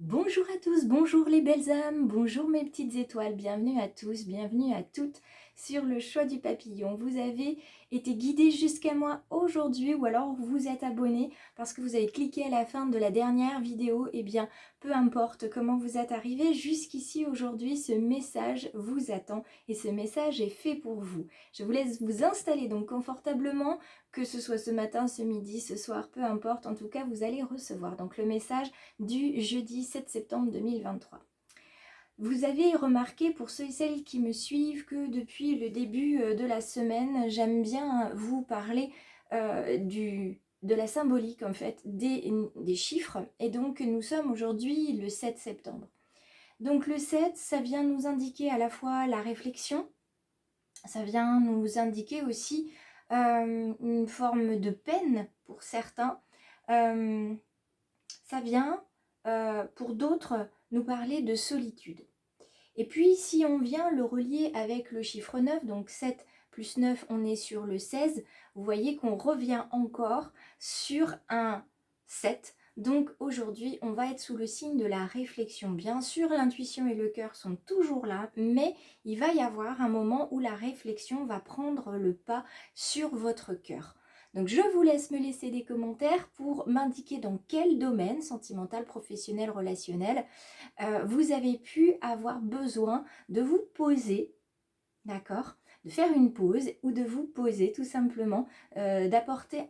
Bonjour à tous, bonjour les belles âmes, bonjour mes petites étoiles, bienvenue à tous, bienvenue à toutes sur le choix du papillon. Vous avez été guidés jusqu'à moi aujourd'hui ou alors vous êtes abonnés parce que vous avez cliqué à la fin de la dernière vidéo. Eh bien, peu importe comment vous êtes arrivés jusqu'ici aujourd'hui, ce message vous attend et ce message est fait pour vous. Je vous laisse vous installer donc confortablement, que ce soit ce matin, ce midi, ce soir, peu importe. En tout cas, vous allez recevoir donc le message du jeudi 7 septembre 2023. Vous avez remarqué, pour ceux et celles qui me suivent, que depuis le début de la semaine, j'aime bien vous parler de la symbolique en fait, des chiffres. Et donc nous sommes aujourd'hui le 7 septembre. Donc le 7, ça vient nous indiquer à la fois la réflexion, ça vient nous indiquer aussi une forme de peine pour certains. Ça vient, pour d'autres, nous parler de solitude. Et puis, si on vient le relier avec le chiffre 9, donc 7 plus 9, on est sur le 16, vous voyez qu'on revient encore sur un 7. Donc aujourd'hui, on va être sous le signe de la réflexion. Bien sûr, l'intuition et le cœur sont toujours là, mais il va y avoir un moment où la réflexion va prendre le pas sur votre cœur. Donc je vous laisse me laisser des commentaires pour m'indiquer dans quel domaine, sentimental, professionnel, relationnel, vous avez pu avoir besoin de vous poser, d'accord, de faire une pause ou de vous poser tout simplement, d'apporter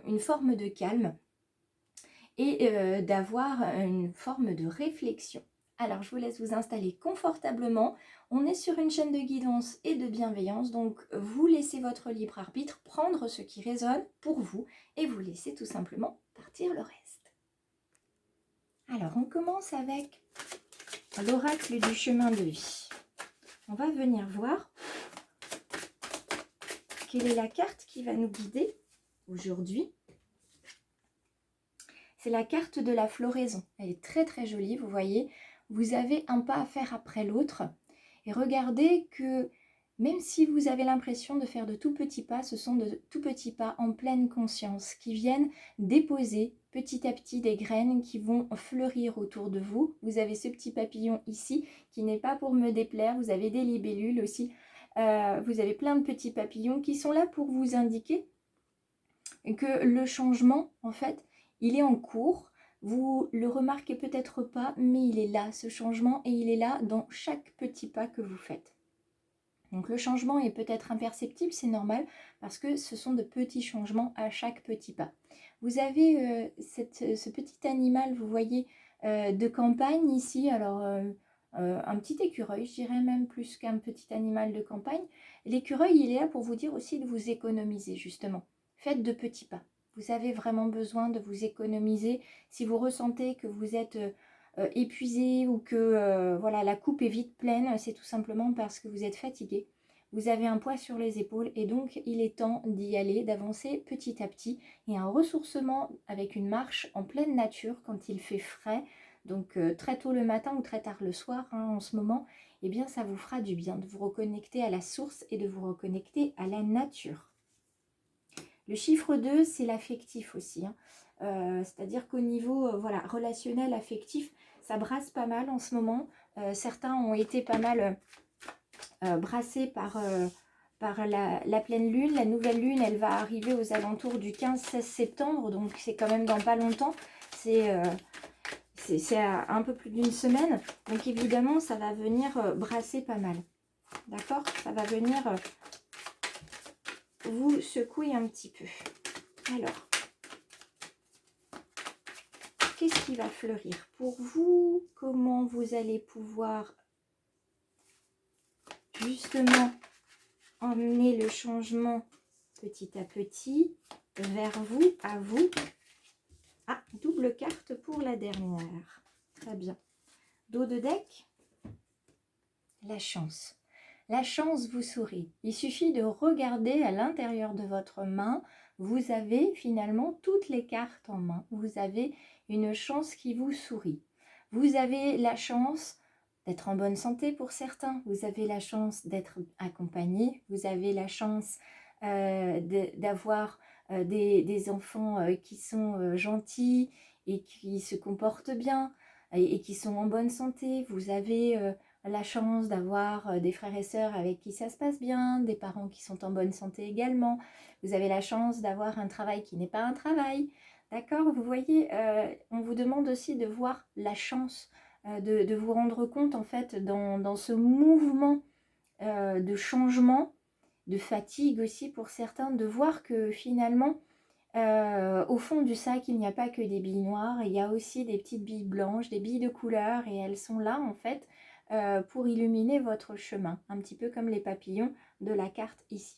une forme de calme et d'avoir une forme de réflexion. Alors, je vous laisse vous installer confortablement. On est sur une chaîne de guidance et de bienveillance, donc vous laissez votre libre arbitre prendre ce qui résonne pour vous et vous laissez tout simplement partir le reste. Alors, on commence avec l'oracle du chemin de vie. On va venir voir quelle est la carte qui va nous guider aujourd'hui. C'est la carte de la floraison. Elle est très très jolie, vous voyez. Vous avez un pas à faire après l'autre. Et regardez que même si vous avez l'impression de faire de tout petits pas, ce sont de tout petits pas en pleine conscience qui viennent déposer petit à petit des graines qui vont fleurir autour de vous. Vous avez ce petit papillon ici qui n'est pas pour me déplaire. Vous avez des libellules aussi. Vous avez plein de petits papillons qui sont là pour vous indiquer que le changement, en fait, il est en cours. Vous le remarquez peut-être pas, mais il est là, ce changement, et il est là dans chaque petit pas que vous faites. Donc le changement est peut-être imperceptible, c'est normal, parce que ce sont de petits changements à chaque petit pas. Vous avez ce petit animal, vous voyez, de campagne ici, alors un petit écureuil, je dirais même plus qu'un petit animal de campagne. L'écureuil, il est là pour vous dire aussi de vous économiser, justement. Faites de petits pas. Vous avez vraiment besoin de vous économiser. Si vous ressentez que vous êtes épuisé ou que voilà, la coupe est vite pleine, c'est tout simplement parce que vous êtes fatigué. Vous avez un poids sur les épaules et donc il est temps d'y aller, d'avancer petit à petit. Et un ressourcement avec une marche en pleine nature quand il fait frais, donc très tôt le matin ou très tard le soir en ce moment, eh bien ça vous fera du bien de vous reconnecter à la source et de vous reconnecter à la nature. Le chiffre 2, c'est l'affectif aussi. C'est-à-dire qu'au niveau voilà, relationnel, affectif, ça brasse pas mal en ce moment. Certains ont été pas mal brassés par la pleine lune. La nouvelle lune, elle va arriver aux alentours du 15-16 septembre, donc c'est quand même dans pas longtemps. C'est un peu plus d'une semaine. Donc évidemment, ça va venir brasser pas mal. D'accord? Ça va venir vous secouer un petit peu. Alors, qu'est-ce qui va fleurir pour vous? Comment vous allez pouvoir justement emmener le changement petit à petit vers vous, à vous? Ah, double carte pour la dernière. Très bien. Dos de deck, la chance. La chance vous sourit. Il suffit de regarder à l'intérieur de votre main. Vous avez finalement toutes les cartes en main. Vous avez une chance qui vous sourit. Vous avez la chance d'être en bonne santé pour certains. Vous avez la chance d'être accompagné. Vous avez la chance d'avoir des enfants qui sont gentils et qui se comportent bien. et qui sont en bonne santé. Vous avez la chance d'avoir des frères et sœurs avec qui ça se passe bien, des parents qui sont en bonne santé également. Vous avez la chance d'avoir un travail qui n'est pas un travail. D'accord? Vous voyez, on vous demande aussi de voir la chance, de vous rendre compte en fait dans ce mouvement de changement, de fatigue aussi pour certains, de voir que finalement, au fond du sac, il n'y a pas que des billes noires, il y a aussi des petites billes blanches, des billes de couleur, et elles sont là en fait pour illuminer votre chemin, un petit peu comme les papillons de la carte ici.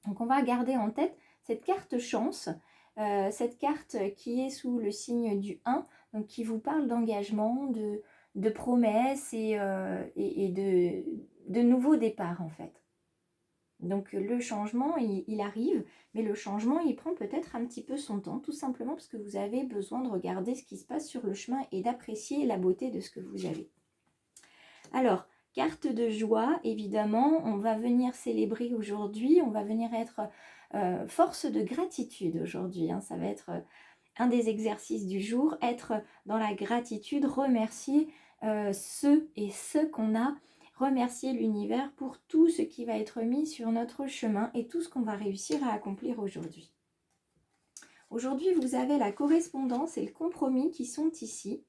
Donc on va garder en tête cette carte chance, cette carte qui est sous le signe du 1, donc qui vous parle d'engagement, de promesses et de nouveaux départs en fait. Donc le changement, il arrive, mais le changement, il prend peut-être un petit peu son temps, tout simplement parce que vous avez besoin de regarder ce qui se passe sur le chemin et d'apprécier la beauté de ce que vous avez. Alors, carte de joie, évidemment, on va venir célébrer aujourd'hui, on va venir être force de gratitude aujourd'hui, hein, ça va être un des exercices du jour, être dans la gratitude, remercier ce qu'on a, remercier l'univers pour tout ce qui va être mis sur notre chemin et tout ce qu'on va réussir à accomplir aujourd'hui. Aujourd'hui, vous avez la correspondance et le compromis qui sont ici.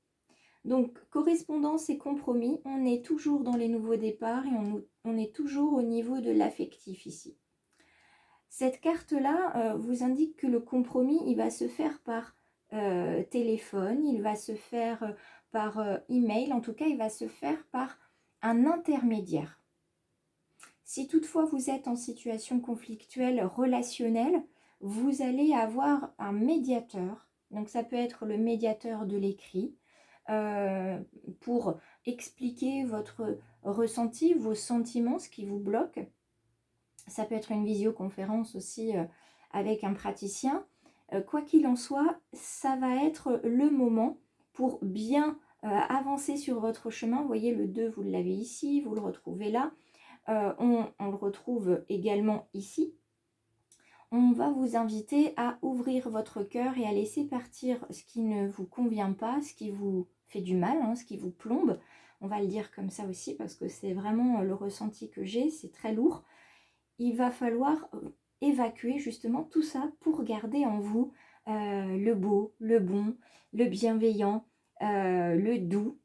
Donc, correspondance et compromis, on est toujours dans les nouveaux départs et on est toujours au niveau de l'affectif ici. Cette carte-là vous indique que le compromis, il va se faire par téléphone, il va se faire par email, en tout cas, il va se faire par un intermédiaire. Si toutefois vous êtes en situation conflictuelle, relationnelle, vous allez avoir un médiateur. Donc ça peut être le médiateur de l'écrit pour expliquer votre ressenti, vos sentiments, ce qui vous bloque. Ça peut être une visioconférence aussi avec un praticien. Quoi qu'il en soit, ça va être le moment pour bien avancer sur votre chemin. Vous voyez, le 2, vous l'avez ici, vous le retrouvez là. On le retrouve également ici. On va vous inviter à ouvrir votre cœur et à laisser partir ce qui ne vous convient pas, ce qui vous fait du mal, hein, ce qui vous plombe. On va le dire comme ça aussi parce que c'est vraiment le ressenti que j'ai, c'est très lourd. Il va falloir évacuer justement tout ça pour garder en vous le beau, le bon, le bienveillant, le doux,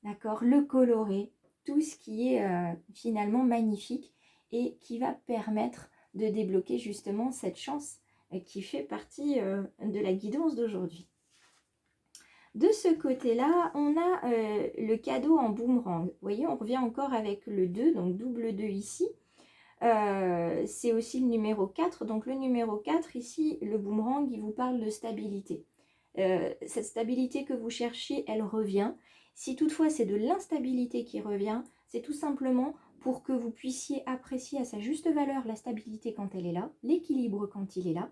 d'accord, le coloré, tout ce qui est finalement magnifique et qui va permettre de débloquer justement cette chance qui fait partie de la guidance d'aujourd'hui. De ce côté-là, on a le cadeau en boomerang. Vous voyez, on revient encore avec le 2, donc double 2 ici. C'est aussi le numéro 4. Donc le numéro 4 ici, le boomerang, il vous parle de stabilité. Cette stabilité que vous cherchez, elle revient. Si toutefois c'est de l'instabilité qui revient, c'est tout simplement pour que vous puissiez apprécier à sa juste valeur la stabilité quand elle est là, l'équilibre quand il est là,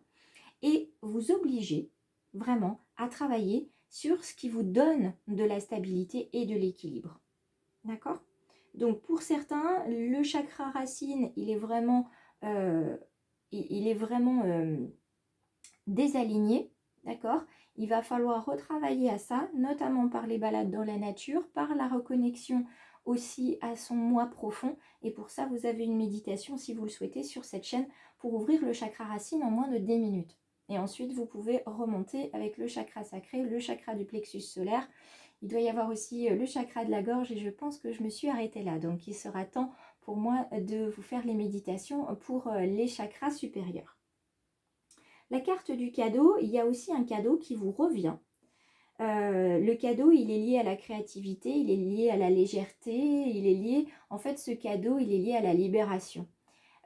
et vous obliger vraiment à travailler sur ce qui vous donne de la stabilité et de l'équilibre. D'accord ? Donc pour certains, le chakra racine, il est vraiment désaligné, d'accord ? Il va falloir retravailler à ça, notamment par les balades dans la nature, par la reconnexion aussi à son moi profond. Et pour ça, vous avez une méditation, si vous le souhaitez, sur cette chaîne pour ouvrir le chakra racine en moins de 10 minutes. Et ensuite, vous pouvez remonter avec le chakra sacré, le chakra du plexus solaire. Il doit y avoir aussi le chakra de la gorge et je pense que je me suis arrêtée là. Donc, il sera temps pour moi de vous faire les méditations pour les chakras supérieurs. La carte du cadeau, il y a aussi un cadeau qui vous revient. Le cadeau, il est lié à la créativité, il est lié à la légèreté, il est lié, en fait, ce cadeau, il est lié à la libération.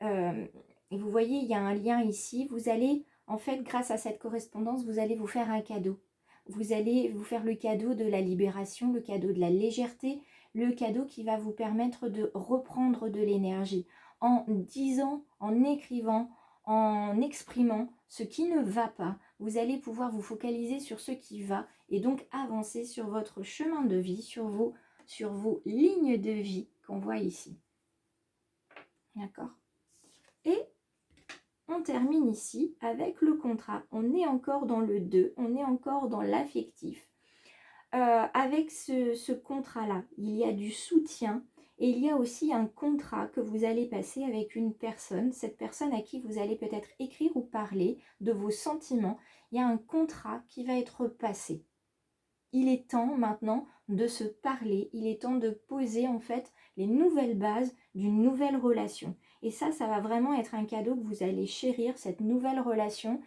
Et vous voyez, il y a un lien ici. Vous allez, en fait, grâce à cette correspondance, vous allez vous faire un cadeau. Vous allez vous faire le cadeau de la libération, le cadeau de la légèreté, le cadeau qui va vous permettre de reprendre de l'énergie en disant, en écrivant, en exprimant ce qui ne va pas. Vous allez pouvoir vous focaliser sur ce qui va et donc avancer sur votre chemin de vie, sur vos lignes de vie qu'on voit ici. D'accord ? Et on termine ici avec le contrat. On est encore dans le 2, on est encore dans l'affectif. avec ce contrat-là, il y a du soutien et il y a aussi un contrat que vous allez passer avec une personne, cette personne à qui vous allez peut-être écrire ou parler de vos sentiments. Il y a un contrat qui va être passé. Il est temps maintenant de se parler, il est temps de poser en fait les nouvelles bases d'une nouvelle relation. Et ça va vraiment être un cadeau que vous allez chérir, cette nouvelle relation,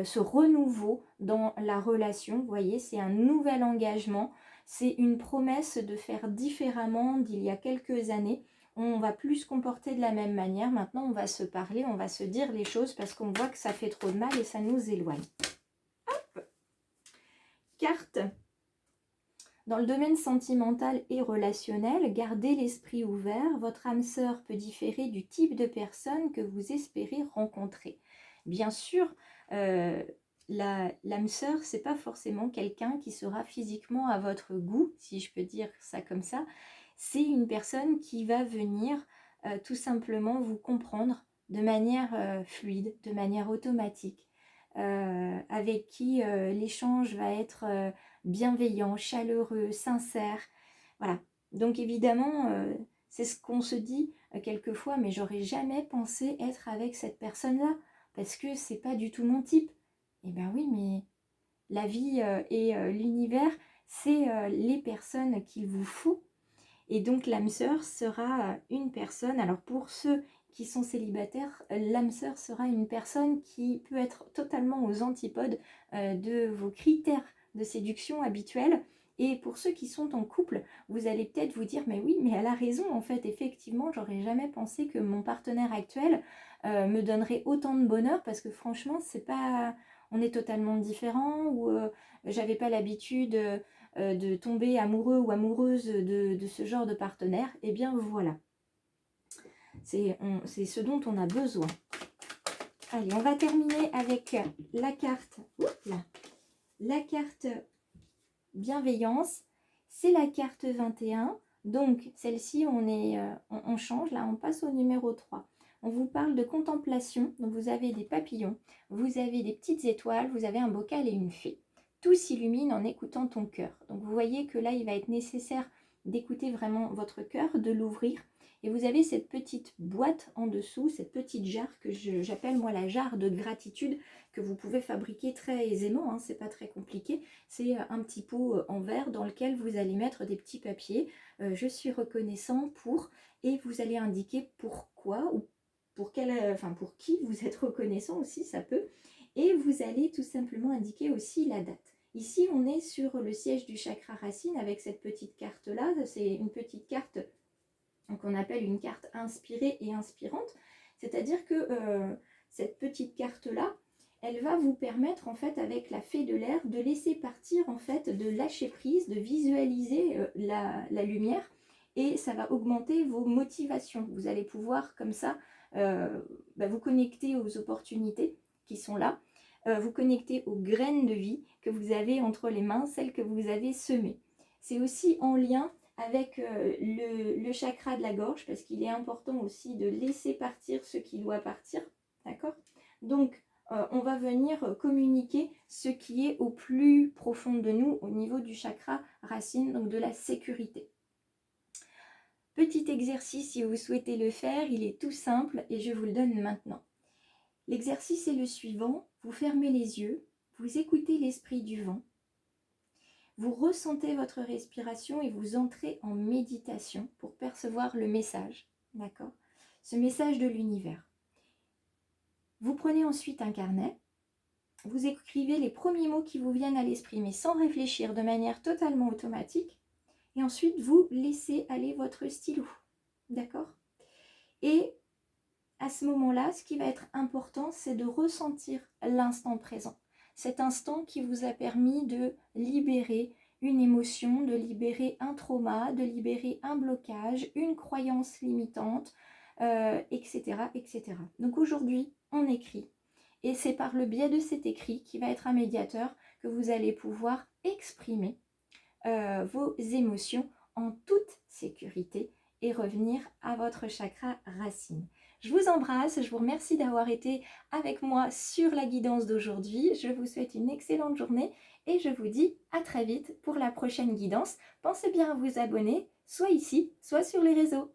ce renouveau dans la relation. Vous voyez, c'est un nouvel engagement, c'est une promesse de faire différemment d'il y a quelques années. On va plus se comporter de la même manière. Maintenant, on va se parler, on va se dire les choses parce qu'on voit que ça fait trop de mal et ça nous éloigne. Hop. Carte. Dans le domaine sentimental et relationnel, gardez l'esprit ouvert. Votre âme sœur peut différer du type de personne que vous espérez rencontrer. Bien sûr, l'âme sœur, c'est pas forcément quelqu'un qui sera physiquement à votre goût, si je peux dire ça comme ça. C'est une personne qui va venir tout simplement vous comprendre de manière fluide, de manière automatique, avec qui l'échange va être bienveillant, chaleureux, sincère. Voilà. Donc évidemment, c'est ce qu'on se dit quelquefois, mais j'aurais jamais pensé être avec cette personne-là, parce que c'est pas du tout mon type. Eh bien oui, mais la vie et l'univers, c'est les personnes qu'il vous faut. Et donc l'âme sœur sera une personne, alors pour ceux qui sont célibataires, l'âme sœur sera une personne qui peut être totalement aux antipodes de vos critères de séduction habituels. Et pour ceux qui sont en couple, vous allez peut-être vous dire, mais oui, mais elle a raison, en fait, effectivement, j'aurais jamais pensé que mon partenaire actuel me donnerait autant de bonheur, parce que franchement, c'est pas... on est totalement différents, ou j'avais pas l'habitude de tomber amoureux ou amoureuse de ce genre de partenaire. Eh bien voilà, c'est ce dont on a besoin. Allez, on va terminer avec la carte, la carte bienveillance. C'est la carte 21. Donc celle-ci, on change, là on passe au numéro 3. On vous parle de contemplation. Donc vous avez des papillons, vous avez des petites étoiles, vous avez un bocal et une fée. Tout s'illumine en écoutant ton cœur. Donc vous voyez que là, il va être nécessaire d'écouter vraiment votre cœur, de l'ouvrir. Et vous avez cette petite boîte en dessous, cette petite jarre que j'appelle moi la jarre de gratitude, que vous pouvez fabriquer très aisément, hein, c'est pas très compliqué. C'est un petit pot en verre dans lequel vous allez mettre des petits papiers. Je suis reconnaissant pour, et vous allez indiquer pourquoi ou pour qui vous êtes reconnaissant aussi, ça peut. Et vous allez tout simplement indiquer aussi la date. Ici, on est sur le siège du chakra racine avec cette petite carte-là. C'est une petite carte qu'on appelle une carte inspirée et inspirante. C'est-à-dire que cette petite carte-là, elle va vous permettre, en fait, avec la fée de l'air, de laisser partir, en fait, de lâcher prise, de visualiser la lumière. Et ça va augmenter vos motivations. Vous allez pouvoir, comme ça, vous connecter aux opportunités qui sont là, vous connecter aux graines de vie que vous avez entre les mains, celles que vous avez semées. C'est aussi en lien avec le chakra de la gorge, parce qu'il est important aussi de laisser partir ce qui doit partir, d'accord? Donc, on va venir communiquer ce qui est au plus profond de nous, au niveau du chakra racine, donc de la sécurité. Petit exercice, si vous souhaitez le faire, il est tout simple et je vous le donne maintenant. L'exercice est le suivant, vous fermez les yeux, vous écoutez l'esprit du vent, vous ressentez votre respiration et vous entrez en méditation pour percevoir le message, d'accord? Ce message de l'univers. Vous prenez ensuite un carnet, vous écrivez les premiers mots qui vous viennent à l'esprit, mais sans réfléchir, de manière totalement automatique. Et ensuite, vous laissez aller votre stylo, d'accord? Et à ce moment-là, ce qui va être important, c'est de ressentir l'instant présent. Cet instant qui vous a permis de libérer une émotion, de libérer un trauma, de libérer un blocage, une croyance limitante, etc., etc. Donc aujourd'hui, on écrit. Et c'est par le biais de cet écrit qui va être un médiateur que vous allez pouvoir exprimer vos émotions en toute sécurité et revenir à votre chakra racine. Je vous embrasse, je vous remercie d'avoir été avec moi sur la guidance d'aujourd'hui. Je vous souhaite une excellente journée et je vous dis à très vite pour la prochaine guidance. Pensez bien à vous abonner, soit ici, soit sur les réseaux.